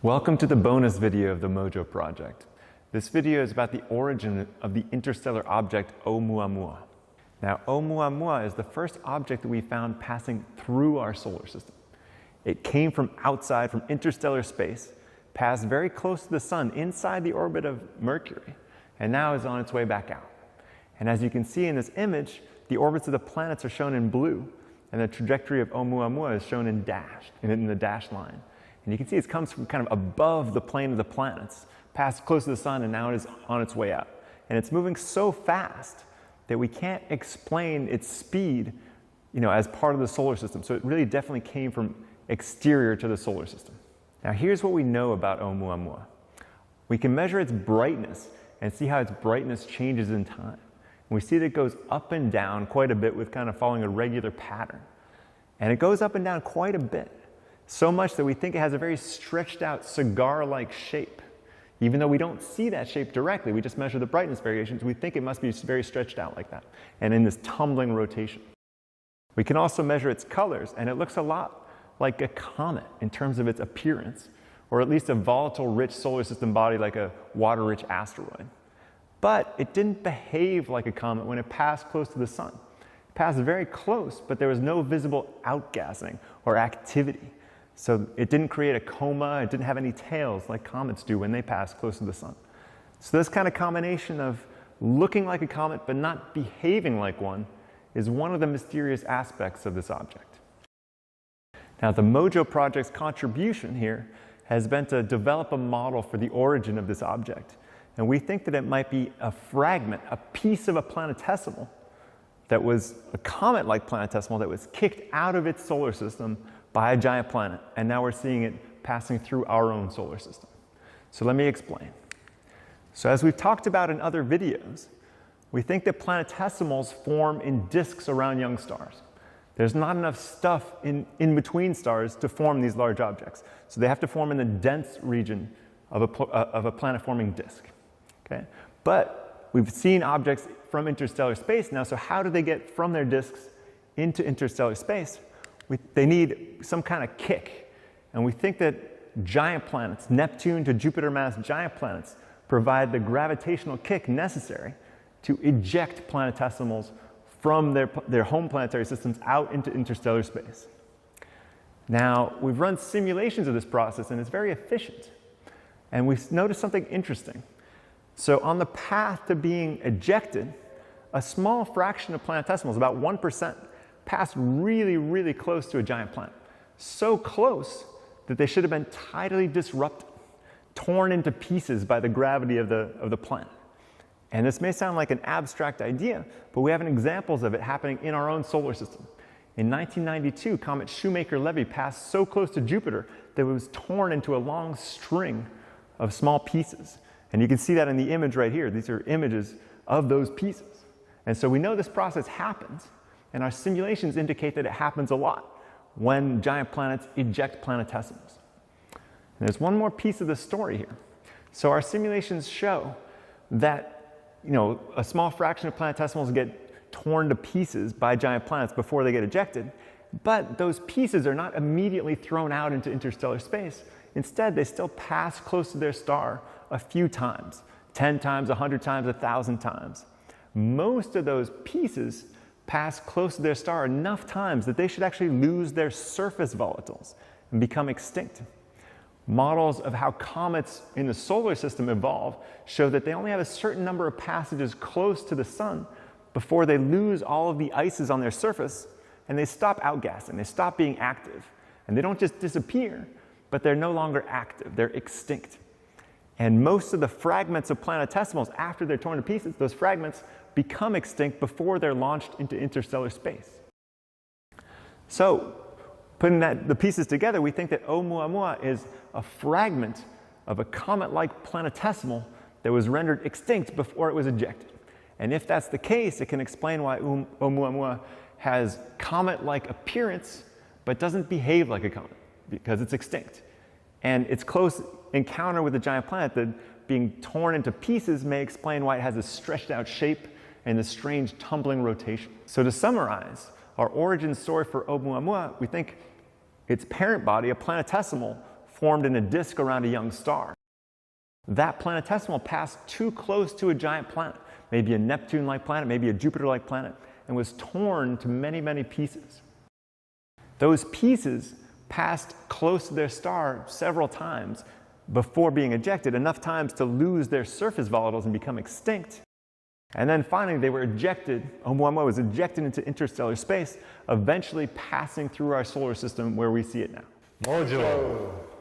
Welcome to the bonus video of the Mojo project. This video is about the origin of the interstellar object Oumuamua. Now, Oumuamua is the first object that we found passing through our solar system. It came from outside, from interstellar space, passed very close to the sun inside the orbit of Mercury, and now is on its way back out. And as you can see in this image, the orbits of the planets are shown in blue, and the trajectory of Oumuamua is shown in the dashed line. And you can see it comes from kind of above the plane of the planets, passed close to the sun, and now it is on its way out. And it's moving so fast that we can't explain its speed, as part of the solar system. So it really definitely came from exterior to the solar system. Now here's what we know about Oumuamua. We can measure its brightness and see how its brightness changes in time. And we see that it goes up and down quite a bit with kind of following a regular pattern. And it goes up and down quite a bit. So much that we think it has a very stretched out cigar-like shape. Even though we don't see that shape directly, we just measure the brightness variations, we think it must be very stretched out like that, and in this tumbling rotation. We can also measure its colors, and it looks a lot like a comet in terms of its appearance, or at least a volatile, rich solar system body like a water-rich asteroid. But it didn't behave like a comet when it passed close to the sun. It passed very close, but there was no visible outgassing or activity. So it didn't create a coma, it didn't have any tails like comets do when they pass close to the sun. So this kind of combination of looking like a comet but not behaving like one is one of the mysterious aspects of this object. Now the Mojo project's contribution here has been to develop a model for the origin of this object. And we think that it might be a fragment, a piece of a planetesimal that was a comet-like planetesimal that was kicked out of its solar system by a giant planet, and now we're seeing it passing through our own solar system. So let me explain. So as we've talked about in other videos, we think that planetesimals form in disks around young stars. There's not enough stuff in between stars to form these large objects, so they have to form in the dense region of a planet-forming disk. Okay? But we've seen objects from interstellar space now, so how do they get from their disks into interstellar space? They need some kind of kick. And we think that giant planets, Neptune to Jupiter mass giant planets, provide the gravitational kick necessary to eject planetesimals from their home planetary systems out into interstellar space. Now, we've run simulations of this process, and it's very efficient. And we've noticed something interesting. So on the path to being ejected, a small fraction of planetesimals, about 1%, passed really, really close to a giant planet. So close that they should have been tidally disrupted, torn into pieces by the gravity of the planet. And this may sound like an abstract idea, but we have examples of it happening in our own solar system. In 1992, comet Shoemaker-Levy passed so close to Jupiter that it was torn into a long string of small pieces. And you can see that in the image right here. These are images of those pieces. And so we know this process happens, and our simulations indicate that it happens a lot when giant planets eject planetesimals. And there's one more piece of the story here. So our simulations show that a small fraction of planetesimals get torn to pieces by giant planets before they get ejected, but those pieces are not immediately thrown out into interstellar space. Instead, they still pass close to their star a few times, 10 times, 100 times, 1,000 times. Most of those pieces pass close to their star enough times that they should actually lose their surface volatiles and become extinct. Models of how comets in the solar system evolve show that they only have a certain number of passages close to the sun before they lose all of the ices on their surface and they stop outgassing, they stop being active. And they don't just disappear, but they're no longer active, they're extinct. And most of the fragments of planetesimals, after they're torn to pieces, those fragments become extinct before they're launched into interstellar space. So, putting the pieces together, we think that Oumuamua is a fragment of a comet-like planetesimal that was rendered extinct before it was ejected. And if that's the case, it can explain why Oumuamua has comet-like appearance, but doesn't behave like a comet, because it's extinct. And its close encounter with a giant planet that being torn into pieces may explain why it has a stretched out shape and this strange tumbling rotation. So to summarize, our origin story for Oumuamua, we think its parent body, a planetesimal, formed in a disk around a young star. That planetesimal passed too close to a giant planet, maybe a Neptune-like planet, maybe a Jupiter-like planet, and was torn to many, many pieces. Those pieces passed close to their star several times before being ejected, enough times to lose their surface volatiles and become extinct. And then finally they were ejected, Oumuamua was ejected into interstellar space, eventually passing through our solar system where we see it now. Mojo.